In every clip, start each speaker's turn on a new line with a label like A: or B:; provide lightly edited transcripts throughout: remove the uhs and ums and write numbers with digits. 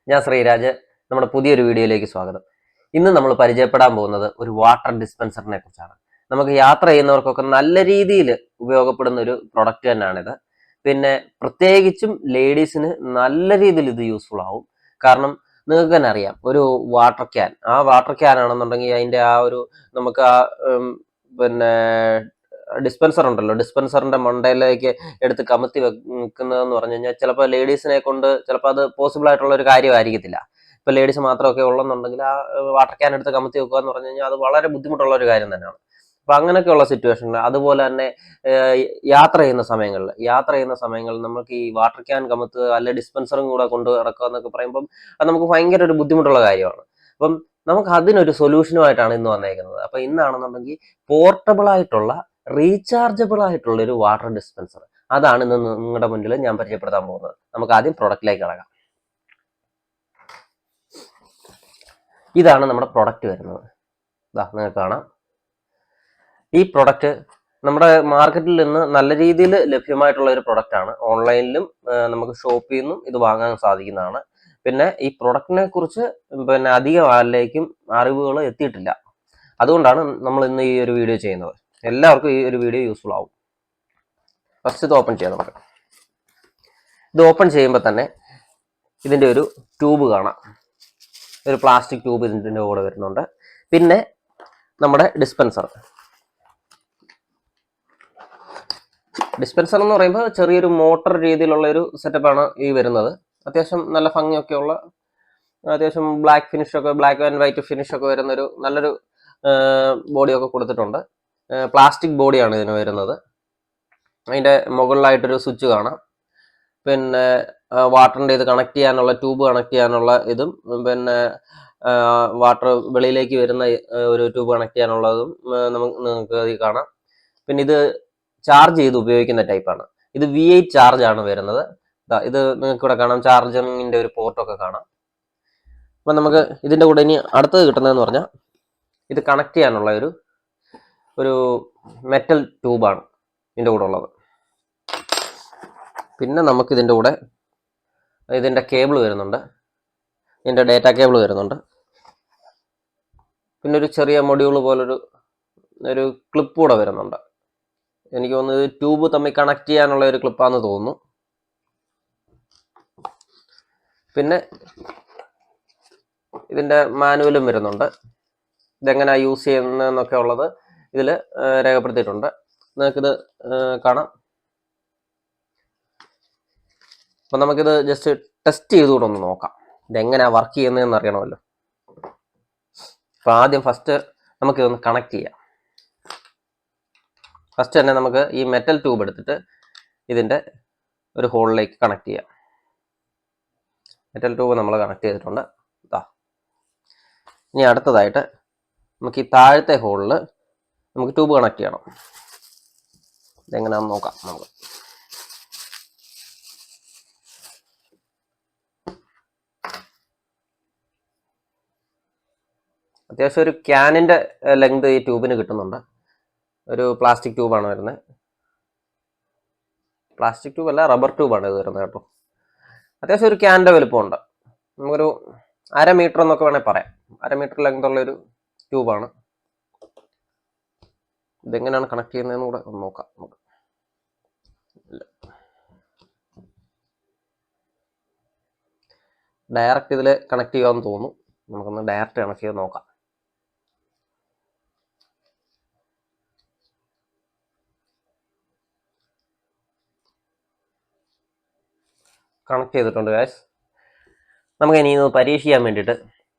A: ഞാൻ ശ്രീരാജ്. നമ്മുടെ പുതിയൊരു വീഡിയോയിലേക്ക് സ്വാഗതം. ഇന്ന് നമ്മൾ പരിചയപ്പെടാൻ പോകുന്നത് ഒരു വാട്ടർ ഡിസ്പെൻസറിനെ കുറിച്ചാണ്. നമുക്ക് യാത്ര ചെയ്യുന്നവർക്കൊക്കെ നല്ല രീതിയിൽ ഉപയോഗപ്പെടുന്ന ഒരു പ്രൊഡക്റ്റ് തന്നെയാണിത്. പിന്നെ പ്രത്യേകിച്ചും ലേഡീസിന് നല്ല രീതിയിൽ ഇത് യൂസ്ഫുൾ ആവും. കാരണം നിങ്ങൾക്ക് തന്നെ അറിയാം, ഒരു വാട്ടർ ക്യാൻ ആണെന്നുണ്ടെങ്കിൽ അതിൻ്റെ ആ ഒരു നമുക്ക് പിന്നെ ഡിസ്പെൻസർ ഉണ്ടല്ലോ, ഡിസ്പെൻസറിന്റെ മണ്ടയിലേക്ക് എടുത്ത് കമത്തി വെക്കുന്നതെന്ന് പറഞ്ഞു കഴിഞ്ഞാൽ ചിലപ്പോൾ ലേഡീസിനെ കൊണ്ട് ചിലപ്പോൾ അത് പോസിബിൾ ആയിട്ടുള്ള ഒരു കാര്യമായിരിക്കത്തില്ല. ഇപ്പൊ ലേഡീസ് മാത്രമൊക്കെ ഉള്ളെന്നുണ്ടെങ്കിൽ ആ വാട്ടർ ക്യാൻ എടുത്ത് കമത്തി വെക്കുക എന്ന് പറഞ്ഞു കഴിഞ്ഞാൽ അത് വളരെ ബുദ്ധിമുട്ടുള്ള ഒരു കാര്യം തന്നെയാണ്. അപ്പൊ അങ്ങനെയൊക്കെയുള്ള സിറ്റുവേഷനിൽ, അതുപോലെ തന്നെ യാത്ര ചെയ്യുന്ന സമയങ്ങളിൽ നമുക്ക് ഈ വാട്ടർ ക്യാൻ കമത്ത് അല്ലെ ഡിസ്പെൻസറും കൂടെ കൊണ്ട് നടക്കുക എന്നൊക്കെ പറയുമ്പം അത് നമുക്ക് ഭയങ്കര ഒരു ബുദ്ധിമുട്ടുള്ള കാര്യമാണ്. അപ്പം നമുക്ക് അതിനൊരു സൊല്യൂഷനുമായിട്ടാണ് ഇന്ന് വന്നേക്കുന്നത്. അപ്പൊ ഇന്നാണെന്നുണ്ടെങ്കിൽ പോർട്ടബിൾ ആയിട്ടുള്ള റീചാർജബിൾ ആയിട്ടുള്ള ഒരു വാട്ടർ ഡിസ്പെൻസർ, അതാണ് ഇന്ന് നിങ്ങളുടെ മുന്നിൽ ഞാൻ പരിചയപ്പെടുത്താൻ പോകുന്നത്. നമുക്ക് ആദ്യം പ്രൊഡക്റ്റിലേക്ക് കടക്കാം. ഇതാണ് നമ്മുടെ പ്രൊഡക്റ്റ് വരുന്നത്. ഇതാ നിങ്ങൾക്ക് കാണാം. ഈ പ്രൊഡക്റ്റ് നമ്മുടെ മാർക്കറ്റിൽ നിന്ന് നല്ല രീതിയിൽ ലഭ്യമായിട്ടുള്ള ഒരു പ്രൊഡക്റ്റാണ്. ഓൺലൈനിലും നമുക്ക് ഷോപ്പിൽ നിന്നും ഇത് വാങ്ങാൻ സാധിക്കുന്നതാണ്. പിന്നെ ഈ പ്രൊഡക്റ്റിനെ കുറിച്ച് അധികം ആരിലേക്കും അറിവുകൾ എത്തിയിട്ടില്ല. അതുകൊണ്ടാണ് നമ്മൾ ഇന്ന് ഈ ഒരു വീഡിയോ ചെയ്യുന്നത്. എല്ലാവർക്കും ഈ ഒരു വീഡിയോ യൂസ്ഫുൾ ആവും. ഫസ്റ്റ് ഇത് ഓപ്പൺ ചെയ്യാം. നമുക്ക് ഇത് ഓപ്പൺ ചെയ്യുമ്പോൾ തന്നെ ഇതിൻ്റെ ഒരു ട്യൂബ് കാണാം. ഒരു പ്ലാസ്റ്റിക് ട്യൂബ് ഇതിൻ്റെ കൂടെ വരുന്നുണ്ട്. പിന്നെ നമ്മുടെ ഡിസ്പെൻസർ എന്ന് പറയുമ്പോൾ ചെറിയൊരു മോട്ടർ രീതിയിലുള്ള ഒരു സെറ്റപ്പാണ് ഈ വരുന്നത്. അത്യാവശ്യം നല്ല ഭംഗിയൊക്കെയുള്ള, അത്യാവശ്യം ബ്ലാക്ക് ആൻഡ് വൈറ്റ് ഫിനിഷൊക്കെ വരുന്നൊരു നല്ലൊരു ബോഡിയൊക്കെ കൊടുത്തിട്ടുണ്ട്. പ്ലാസ്റ്റിക് ബോഡിയാണ് ഇതിന് വരുന്നത്. അതിൻ്റെ മുകളിലായിട്ടൊരു സ്വിച്ച് കാണാം. പിന്നെ വാട്ടറിൻ്റെ ഇത് കണക്ട് ചെയ്യാനുള്ള, ട്യൂബ് കണക്ട് ചെയ്യാനുള്ള ഇതും, പിന്നെ വാട്ടർ വെളിയിലേക്ക് വരുന്ന ഒരു ട്യൂബ് കണക്ട് ചെയ്യാനുള്ളതും നിങ്ങൾക്ക് ഇത് കാണാം. പിന്നെ ഇത് ചാർജ് ചെയ്ത് ഉപയോഗിക്കുന്ന ടൈപ്പാണ്. ഇത് V8 ചാർജ് ആണ് വരുന്നത്. ഇത് നിങ്ങൾക്ക് ഇവിടെ കാണാം, ചാർജിങ്ങിൻ്റെ ഒരു പോർട്ടൊക്കെ കാണാം. അപ്പം നമുക്ക് ഇതിൻ്റെ കൂടെ ഇനി അടുത്തത് കിട്ടുന്നതെന്ന് പറഞ്ഞാൽ ഇത് കണക്ട് ചെയ്യാനുള്ള ഒരു മെറ്റൽ ട്യൂബാണ് ഇതിൻ്റെ കൂടെ ഉള്ളത്. പിന്നെ നമുക്ക് ഇതിൻ്റെ കൂടെ ഇതിൻ്റെ കേബിൾ വരുന്നുണ്ട്, ഇതിൻ്റെ ഡേറ്റ കേബിൾ വരുന്നുണ്ട്. പിന്നെ ഒരു ചെറിയ മൊഡ്യൂൾ പോലൊരു ക്ലിപ്പ് കൂടെ വരുന്നുണ്ട്. എനിക്ക് തോന്നുന്നത് ട്യൂബ് തമ്മിൽ കണക്ട് ചെയ്യാനുള്ള ഒരു ക്ലിപ്പാണെന്ന് തോന്നുന്നു. പിന്നെ ഇതിൻ്റെ മാനുവലും വരുന്നുണ്ട്. ഇതെങ്ങനെയാണ് യൂസ് ചെയ്യുന്നതെന്നൊക്കെ ഉള്ളത് ഇതിൽ രേഖപ്പെടുത്തിയിട്ടുണ്ട്. നിങ്ങൾക്കിത് കാണാം. അപ്പം നമുക്കിത് ജസ്റ്റ് ടെസ്റ്റ് ചെയ്തുകൂടെ ഒന്ന് നോക്കാം, ഇതെങ്ങനെയാണ് വർക്ക് ചെയ്യുന്നതെന്ന് അറിയണമല്ലോ. അപ്പം ആദ്യം നമുക്കിതൊന്ന് കണക്ട് ചെയ്യാം. ഫസ്റ്റ് തന്നെ നമുക്ക് ഈ മെറ്റൽ ട്യൂബ് എടുത്തിട്ട് ഇതിൻ്റെ ഒരു ഹോളിലേക്ക് കണക്ട് ചെയ്യാം. മെറ്റൽ ട്യൂബ് നമ്മൾ കണക്ട് ചെയ്തിട്ടുണ്ട്. ഇനി അടുത്തതായിട്ട് നമുക്ക് ഈ താഴത്തെ ഹോളിൽ നമുക്ക് ട്യൂബ് കണക്ട് ചെയ്യണം. ഇതെങ്ങനെയാണെന്ന് നോക്കാം നമുക്ക്. അത്യാവശ്യം ഒരു ക്യാനിൻ്റെ ലെങ്ത് ഈ ട്യൂബിന് കിട്ടുന്നുണ്ട്. ഒരു പ്ലാസ്റ്റിക് ട്യൂബാണ് വരുന്നത്. പ്ലാസ്റ്റിക് ട്യൂബ് അല്ല, റബ്ബർ ട്യൂബാണ് ഇത് വരുന്നത് കേട്ടോ. അത്യാവശ്യം ഒരു ക്യാനിൻ്റെ വലുപ്പമുണ്ട്. നമുക്കൊരു 1/2 മീറ്റർ എന്നൊക്കെ വേണേൽ പറയാം. 1/2 മീറ്റർ ലെങ്തുള്ളൊരു ട്യൂബാണ്. ഇതെങ്ങനെയാണ് കണക്ട് ചെയ്യുന്നതെന്ന് കൂടെ ഒന്ന് നോക്കാം നമുക്ക്. ഡയറക്റ്റ് ഇതിൽ കണക്ട് ചെയ്യാമെന്ന് തോന്നുന്നു. നമുക്കൊന്ന് ഡയറക്റ്റ് കണക്ട് ചെയ്ത് നോക്കാം. കണക്ട് ചെയ്തിട്ടുണ്ട് ഗൈസ്. നമുക്ക് ഇനി ഇത് പരീക്ഷിക്കാൻ വേണ്ടിയിട്ട്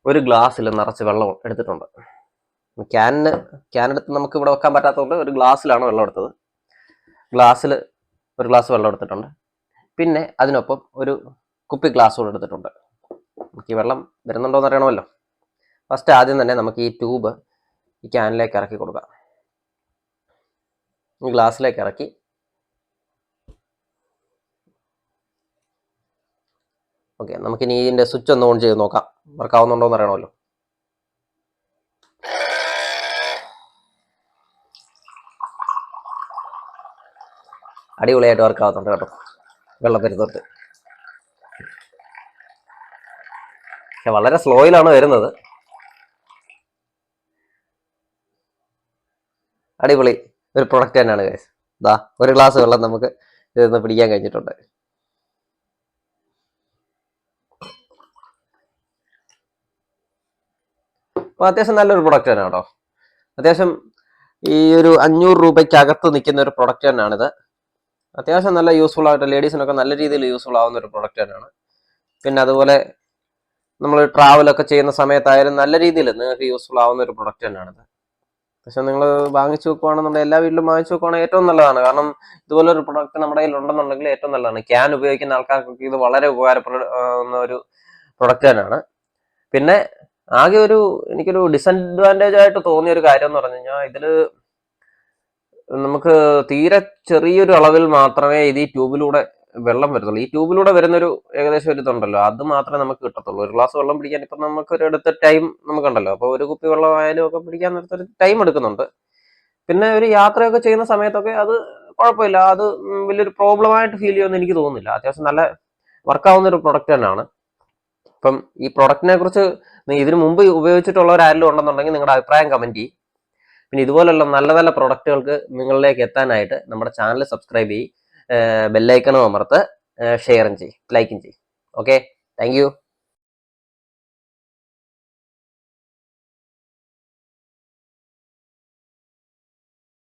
A: ഒരു ഗ്ലാസ്സിൽ നിറച്ച് വെള്ളം എടുത്തിട്ടുണ്ട്. ക്യാനെടുത്ത് നമുക്ക് ഇവിടെ വെക്കാൻ പറ്റാത്തതുകൊണ്ട് ഒരു ഗ്ലാസ്സിലാണ് വെള്ളം എടുത്തത്. ഒരു ഗ്ലാസ് വെള്ളം എടുത്തിട്ടുണ്ട്. പിന്നെ അതിനൊപ്പം ഒരു കുപ്പി ഗ്ലാസ് കൂടെ എടുത്തിട്ടുണ്ട്. നമുക്ക് ഈ വെള്ളം വരുന്നുണ്ടോ എന്ന് അറിയണമല്ലോ. ഫസ്റ്റ് ആദ്യം തന്നെ നമുക്ക് ഈ ട്യൂബ് ഈ ക്യാനിലേക്ക് ഇറക്കി കൊടുക്കാം. ഈ ഗ്ലാസ്സിലേക്ക് ഇറക്കി ഓക്കെ. നമുക്കിനി ഇതിൻ്റെ സ്വിച്ച് ഒന്ന് ഓൺ ചെയ്ത് നോക്കാം, വർക്ക് ആവുന്നുണ്ടോ എന്ന് അറിയണമല്ലോ. അടിപൊളിയായിട്ട് വർക്ക് ആവുന്നുണ്ട് കേട്ടോ വെള്ളപ്പരുത്തോട്ട്. പക്ഷെ വളരെ സ്ലോയിലാണ് വരുന്നത്. അടിപൊളി ഒരു പ്രൊഡക്റ്റ് തന്നെയാണ് ഗൈസ്. ഇതാ ഒരു ഗ്ലാസ് വെള്ളം നമുക്ക് ഇതൊന്ന് പിടിക്കാൻ കഴിഞ്ഞിട്ടുണ്ട്. അപ്പൊ അത്യാവശ്യം നല്ലൊരു പ്രൊഡക്റ്റ് തന്നെ കേട്ടോ. അത്യാവശ്യം ഈ ഒരു 500 രൂപയ്ക്ക് അകത്ത് നിൽക്കുന്ന ഒരു പ്രൊഡക്റ്റ് തന്നെയാണിത്. അത്യാവശ്യം നല്ല യൂസ്ഫുൾ ആയിട്ട് ലേഡീസിനൊക്കെ നല്ല രീതിയിൽ യൂസ്ഫുൾ ആവുന്ന ഒരു പ്രൊഡക്റ്റ് തന്നെയാണ്. പിന്നെ അതുപോലെ നമ്മൾ ട്രാവലൊക്കെ ചെയ്യുന്ന സമയത്തായാലും നല്ല രീതിയിൽ നിങ്ങൾക്ക് യൂസ്ഫുൾ ആവുന്ന ഒരു പ്രൊഡക്റ്റ് തന്നെയാണിത്. പക്ഷെ നിങ്ങൾ വാങ്ങിച്ചു വെക്കുവാണെന്നുണ്ടെങ്കിൽ എല്ലാ വീട്ടിലും വാങ്ങിച്ചു വെക്കുവാണെങ്കിൽ ഏറ്റവും നല്ലതാണ്. കാരണം ഇതുപോലെ ഒരു പ്രൊഡക്റ്റ് നമ്മുടെ കയ്യിൽ ഉണ്ടെന്നുണ്ടെങ്കിൽ ഏറ്റവും നല്ലതാണ്. ക്യാൻ ഉപയോഗിക്കുന്ന ആൾക്കാർക്കൊക്കെ ഇത് വളരെ ഉപകാരപ്പെടുന്ന ഒരു പ്രൊഡക്റ്റ് തന്നെയാണ്. പിന്നെ ആകെ എനിക്കൊരു ഡിസഡ്വാൻറ്റേജ് ആയിട്ട് തോന്നിയ ഒരു കാര്യം എന്ന് പറഞ്ഞു കഴിഞ്ഞാൽ ഇതില് നമുക്ക് തീരെ ചെറിയൊരു അളവിൽ മാത്രമേ ഇത് ഈ ട്യൂബിലൂടെ വെള്ളം വരുന്നുള്ളൂ. ഈ ട്യൂബിലൂടെ വരുന്നൊരു ഏകദേശം ഒരു ഇതുണ്ടല്ലോ, അത് മാത്രമേ നമുക്ക് കിട്ടത്തുള്ളൂ. ഒരു ഗ്ലാസ് വെള്ളം പിടിക്കാൻ ഇപ്പം നമുക്കൊരു അടുത്ത ടൈം നമുക്കുണ്ടല്ലോ. അപ്പോൾ ഒരു കുപ്പി വെള്ളം ആയാലും ഒക്കെ പിടിക്കാൻ നേരത്തൊരു ടൈം എടുക്കുന്നുണ്ട്. പിന്നെ ഒരു യാത്രയൊക്കെ ചെയ്യുന്ന സമയത്തൊക്കെ അത് കുഴപ്പമില്ല. അത് വലിയൊരു പ്രോബ്ലമായിട്ട് ഫീൽ ചെയ്യുമെന്ന് എനിക്ക് തോന്നുന്നില്ല. അത്യാവശ്യം നല്ല വർക്കാവുന്ന ഒരു പ്രൊഡക്റ്റ് തന്നെയാണ്. അപ്പം ഈ പ്രൊഡക്റ്റിനെ കുറിച്ച് ഇതിനു മുമ്പ് ഉപയോഗിച്ചിട്ടുള്ളവരാരെങ്കിലും ഉണ്ടെന്നുണ്ടെങ്കിൽ നിങ്ങളുടെ അഭിപ്രായം കമന്റ് ചെയ്യും. പിന്നെ ഇതുപോലുള്ള നല്ല നല്ല പ്രൊഡക്റ്റുകൾക്ക് നിങ്ങളിലേക്ക് എത്താനായിട്ട് നമ്മുടെ ചാനൽ സബ്സ്ക്രൈബ് ചെയ്യും, ബെല്ലൈക്കണും അമർത്ത്, ഷെയറും ചെയ്യും, ലൈക്കും ചെയ്യും. Okay, thank you.